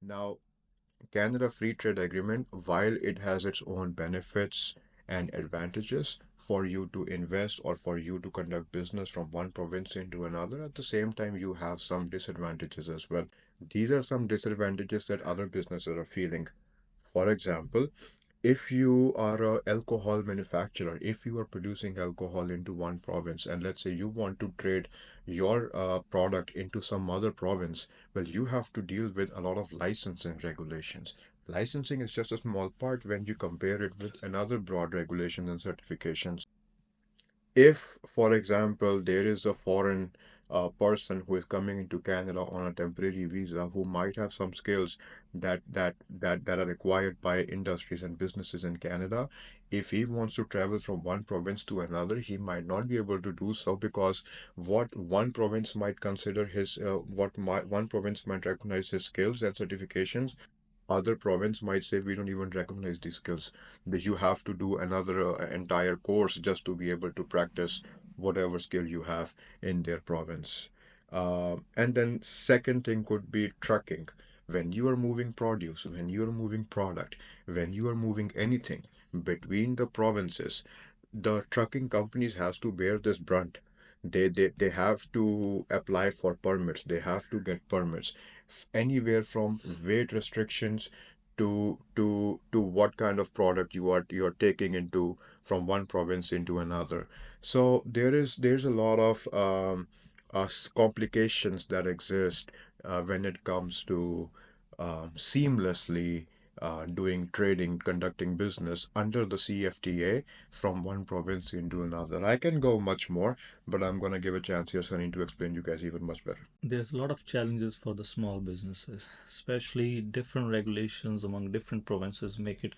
Now, Canada Free Trade Agreement, while it has its own benefits and advantages for you to invest or for you to conduct business from one province into another, at the same time, you have some disadvantages as well. These are some disadvantages that other businesses are feeling. For example, if you are a alcohol manufacturer, if you are producing alcohol into one province, and let's say you want to trade your product into some other province, well, you have to deal with a lot of licensing regulations. Licensing is just a small part when you compare it with another broad regulations and certifications. If, for example, there is a foreign person who is coming into Canada on a temporary visa who might have some skills that are required by industries and businesses in Canada, if he wants to travel from one province to another, he might not be able to do so because what one province might consider his one province might recognize his skills and certifications, other province might say we don't even recognize these skills, that you have to do another entire course just to be able to practice whatever skill you have in their province. And then second thing could be trucking. When you are moving produce, when you are moving product, when you are moving anything between the provinces, the trucking companies has to bear this brunt. They have to apply for permits. They have to get permits anywhere from weight restrictions to what kind of product you're taking into from one province into another. So there's a lot of complications that exist when it comes to seamlessly doing trading, conducting business under the CFTA from one province into another. I can go much more, but I'm gonna give a chance here, Sunny, to explain you guys even much better. There's a lot of challenges for the small businesses, especially different regulations among different provinces make it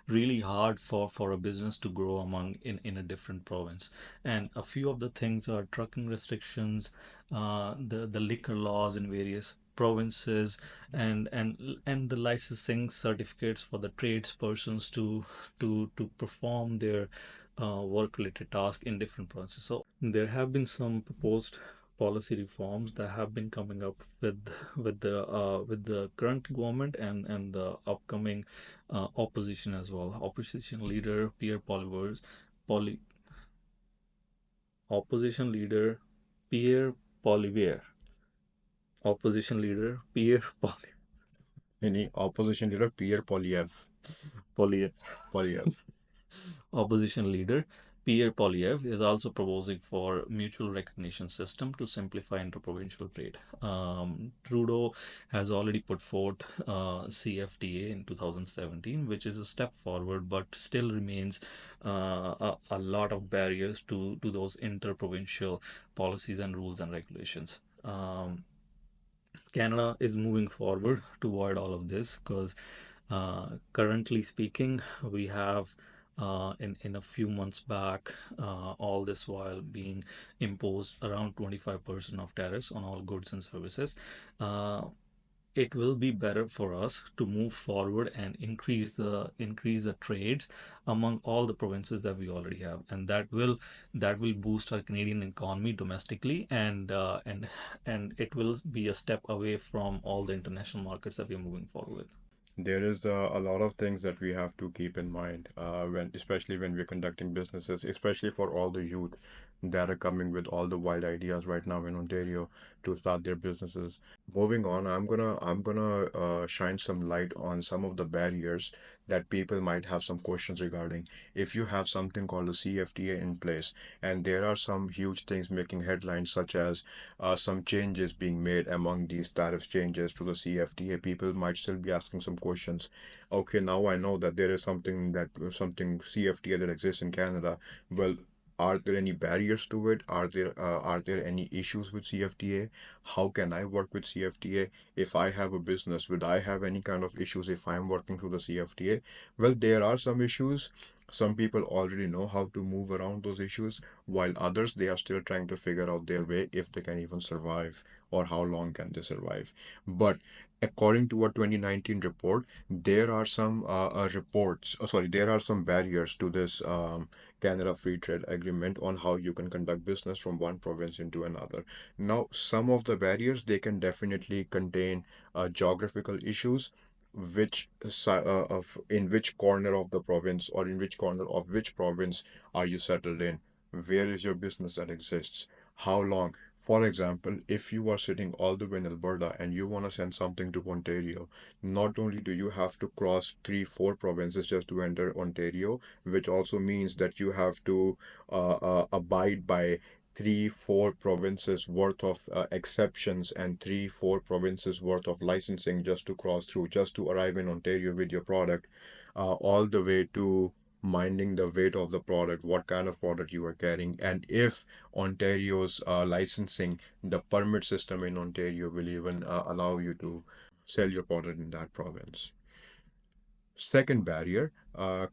really hard for a business to grow among in a different province. And a few of the things are trucking restrictions, the liquor laws in various provinces, and the licensing certificates for the tradespersons to perform their work related tasks in different provinces. So there have been some proposed policy reforms that have been coming up with the current government and the upcoming opposition as well. Opposition leader Pierre Poly, opposition leader Pierre Poilievre, opposition leader Pierre Any opposition leader, Pierre Poilievre, Polyev. Opposition leader Pierre Poilievre is also proposing for mutual recognition system to simplify interprovincial trade. Trudeau has already put forth CFTA in 2017, which is a step forward, but still remains a lot of barriers to those interprovincial policies and rules and regulations. Canada is moving forward toward all of this because currently speaking, we have in a few months back, all this while being imposed around 25% of tariffs on all goods and services. Uh, it will be better for us to move forward and increase the trades among all the provinces that we already have, and that will boost our Canadian economy domestically, and it will be a step away from all the international markets that we're moving forward with. There is a lot of things that we have to keep in mind especially when we're conducting businesses, especially for all the youth that are coming with all the wild ideas right now in Ontario to start their businesses. Moving on, I'm gonna shine some light on some of the barriers that people might have some questions regarding. If you have something called a CFTA in place, and there are some huge things making headlines, such as some changes being made among these tariff changes to the CFTA, people might still be asking some questions. Okay, now I know that there is something CFTA that exists in Canada. Well, are there any barriers to it? Are there any issues with CFTA? How can I work with CFTA? If I have a business, would I have any kind of issues if I'm working through the CFTA? Well, there are some issues. Some people already know how to move around those issues, while others, they are still trying to figure out their way if they can even survive or how long can they survive. But according to a 2019 report, there are some there are some barriers to this Canada Free Trade Agreement on how you can conduct business from one province into another. Now, some of the barriers, they can definitely contain geographical issues, in which corner of the province or in which corner of which province are you settled in? Where is your business that exists? How long? For example, if you are sitting all the way in Alberta and you want to send something to Ontario, not only do you have to cross three, four provinces just to enter Ontario, which also means that you have to abide by three, four provinces worth of exceptions and three, four provinces worth of licensing just to cross through, just to arrive in Ontario with your product, all the way to minding the weight of the product, what kind of product you are carrying, and if Ontario's licensing, the permit system in Ontario will even allow you to sell your product in that province. Second barrier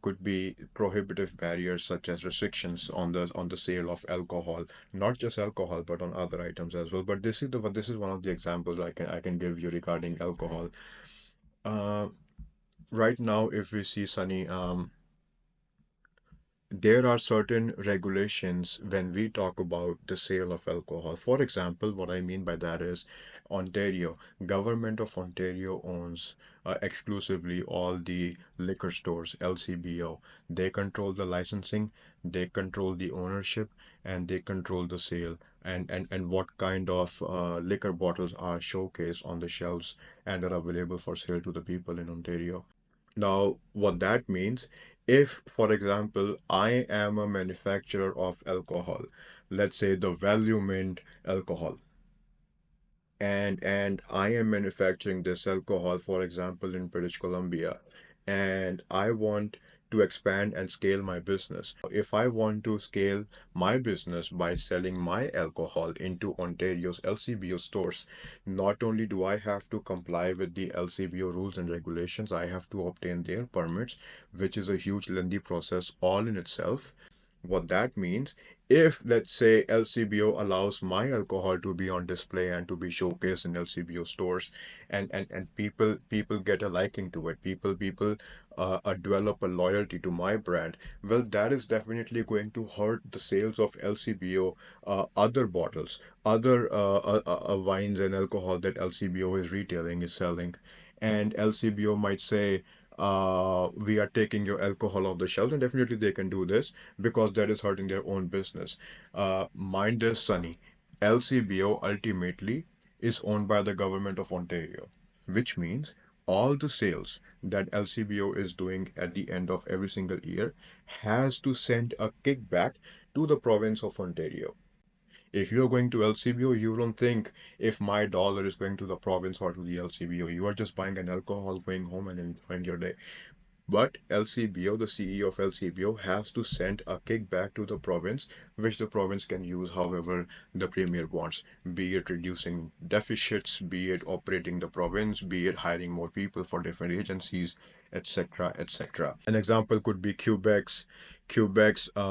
could be prohibitive barriers such as restrictions on the sale of alcohol, not just alcohol but on other items as well. But this is one of the examples I can give you regarding alcohol. Uh, right now, if we see Sunny, there are certain regulations when we talk about the sale of alcohol. For example, what I mean by that is Ontario, government of Ontario owns exclusively all the liquor stores, LCBO. They control the licensing, they control the ownership, and they control the sale. And what kind of liquor bottles are showcased on the shelves and are available for sale to the people in Ontario. Now, what that means, if, for example, I am a manufacturer of alcohol, let's say the Value Mint alcohol, and I am manufacturing this alcohol, for example, in British Columbia, and I want to expand and scale my business. Now, if I want to scale my business by selling my alcohol into Ontario's LCBO stores, not only do I have to comply with the LCBO rules and regulations, I have to obtain their permits, which is a huge lengthy process all in itself. What that means, if let's say LCBO allows my alcohol to be on display and to be showcased in LCBO stores, and people get a liking to it, people develop a loyalty to my brand, well, that is definitely going to hurt the sales of LCBO other bottles, other wines and alcohol that LCBO is retailing, is selling. And LCBO might say, we are taking your alcohol off the shelves, and definitely they can do this because that is hurting their own business. Mind this, Sunny. LCBO ultimately is owned by the government of Ontario, which means all the sales that LCBO is doing at the end of every single year has to send a kickback to the province of Ontario. If you're going to LCBO, you don't think if my dollar is going to the province or to the LCBO. You are just buying an alcohol, going home and enjoying your day. But LCBO, the CEO of LCBO, has to send a kickback to the province, which the province can use however the premier wants, be it reducing deficits, be it operating the province, be it hiring more people for different agencies, etc., etc. An example could be Quebec's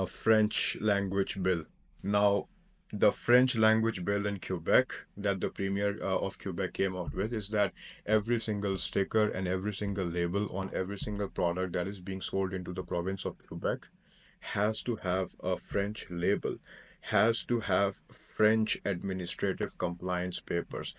French language bill. Now, the French language bill in Quebec that the premier of Quebec came out with is that every single sticker and every single label on every single product that is being sold into the province of Quebec has to have a French label, has to have French administrative compliance papers,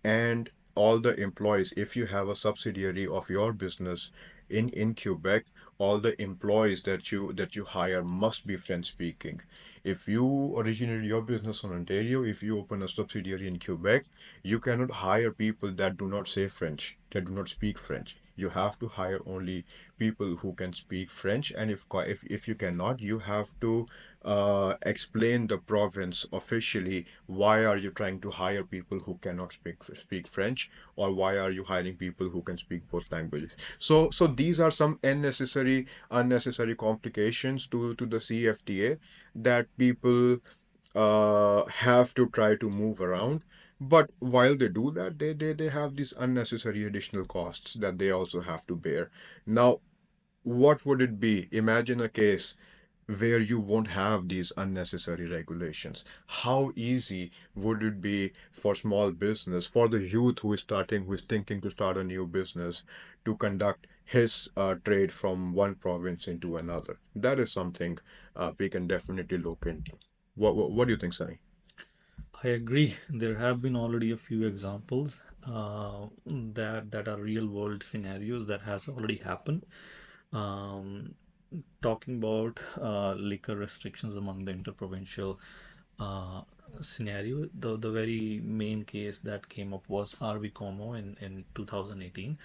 and all the employees, if you have a subsidiary of your business in Quebec, all the employees that you hire must be French speaking. If you originated your business in Ontario, if you open a subsidiary in Quebec, you cannot hire people that do not say French, that do not speak French. You have to hire only people who can speak French, and if you cannot, you have to explain the province officially why are you trying to hire people who cannot speak French, or why are you hiring people who can speak both languages. So these are some unnecessary complications to the CFTA that people have to try to move around. But while they do that, they have these unnecessary additional costs that they also have to bear. Now, what would it be? Imagine a case. where you won't have these unnecessary regulations? How easy would it be for small business, for the youth who is starting, who is thinking to start a new business, to conduct his trade from one province into another? That is something we can definitely look into. What do you think, Sunny? I agree. There have been already a few examples that are real world scenarios that has already happened. Um, Talking about liquor restrictions among the interprovincial uh, scenario, the very main case that came up was RV Como in 2018.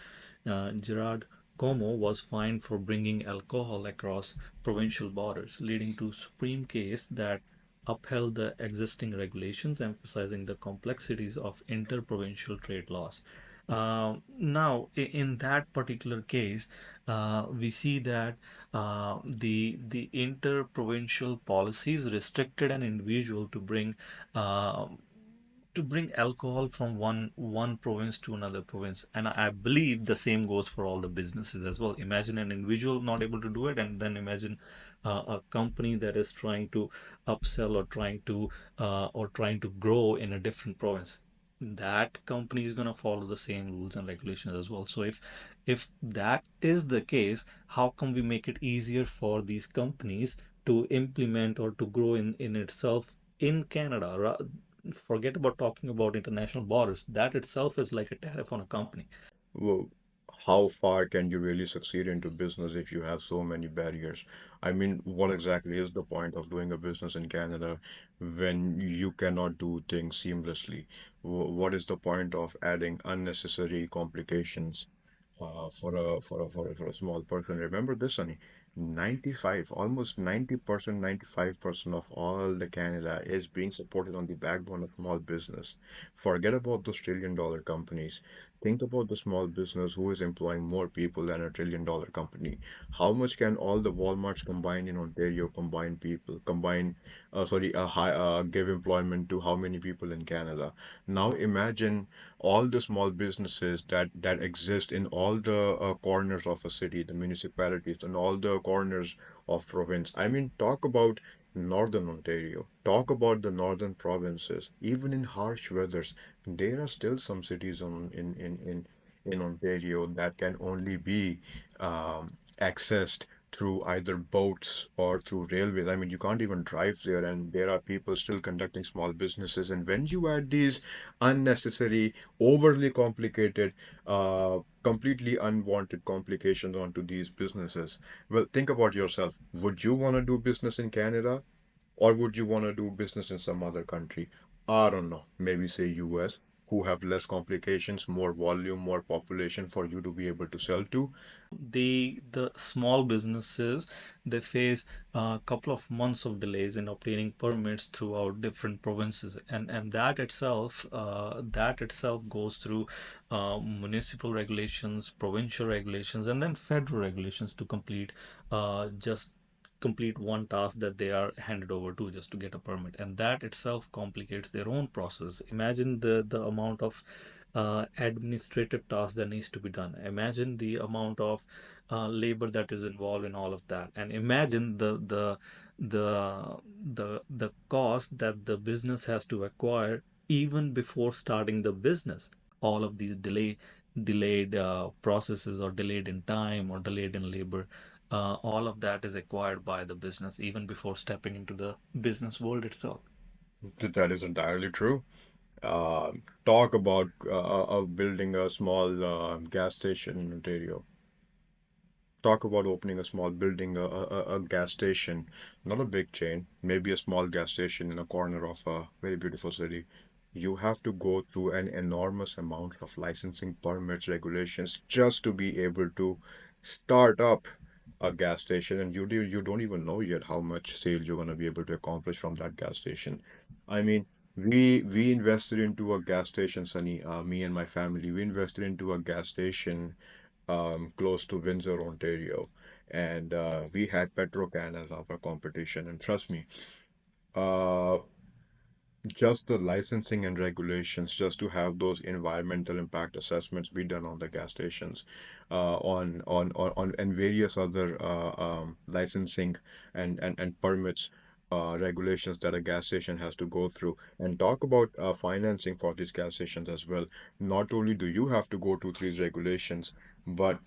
Gerard Como was fined for bringing alcohol across provincial borders, leading to Supreme case that upheld the existing regulations, emphasizing the complexities of interprovincial trade laws. Now, in that particular case, we see that the interprovincial policies restricted an individual uh, to bring alcohol from one province to another province, and I believe the same goes for all the businesses as well. Imagine an individual not able to do it, and then imagine a company that is trying to upsell or trying to grow in a different province. That company is going to follow the same rules and regulations as well. So if that is the case, how can we make it easier for these companies to implement or to grow in itself in Canada? Forget about talking about international borders. That itself is like a tariff on a company. Well, how far can you really succeed into business if you have so many barriers? I mean, what exactly is the point of doing a business in Canada when you cannot do things seamlessly? What is the point of adding unnecessary complications for a small person? Remember this, Sunny. 95, almost 90%, 95% of all the Canada is being supported on the backbone of small business. Forget about those trillion-dollar companies. Think about the small business who is employing more people than a trillion-dollar company. How much can all the Walmarts combined in Ontario give employment to how many people in Canada? Now imagine all the small businesses that exist in all the corners of a city, the municipalities, and all the corners of province. I mean, talk about northern Ontario. Talk about the northern provinces. Even in harsh weathers, there are still some cities in Ontario that can only be accessed through either boats or through railways. I mean, you can't even drive there, and there are people still conducting small businesses. And when you add these unnecessary, overly complicated, completely unwanted complications onto these businesses, well, think about yourself. Would you want to do business in Canada? Or would you want to do business in some other country? I don't know. Maybe say US, who have less complications, more volume, more population for you to be able to sell to. The small businesses, they face a couple of months of delays in obtaining permits throughout different provinces, and that itself goes through municipal regulations, provincial regulations, and then federal regulations to just complete one task that they are handed over to just to get a permit, and that itself complicates their own process. Imagine the amount of administrative tasks that needs to be done. Imagine the amount of labor that is involved in all of that, and imagine the cost that the business has to acquire even before starting the business. All of these delayed processes, or delayed in time, or delayed in labor, all of that is acquired by the business even before stepping into the business world itself. That is entirely true. Talk about building a small gas station in Ontario. Talk about opening a small building, a gas station, not a big chain, maybe a small gas station in a corner of a very beautiful city. You have to go through an enormous amount of licensing permits, regulations just to be able to start up a gas station, and you don't even know yet how much sale you're going to be able to accomplish from that gas station. I mean, we invested into a gas station, Sunny. Me and my family, we invested into a gas station close to Windsor, Ontario, and we had Petrocan as our competition. And trust me, uh, Just the licensing and regulations, just to have those environmental impact assessments be done on the gas stations, and various other licensing and permits, regulations that a gas station has to go through. And talk about financing for these gas stations as well. Not only do you have to go to these regulations, but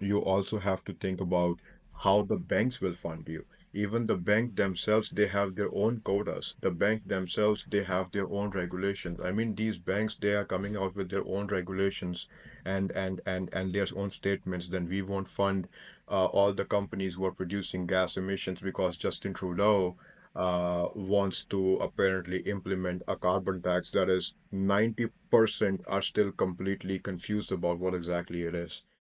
you also have to think about how the banks will fund you. Even the bank themselves, they have their own quotas. The bank themselves, they have their own regulations. I mean, these banks, they are coming out with their own regulations and their own statements. Then we won't fund all the companies who are producing gas emissions because Justin Trudeau wants to apparently implement a carbon tax that is 90% are still completely confused about what exactly it is.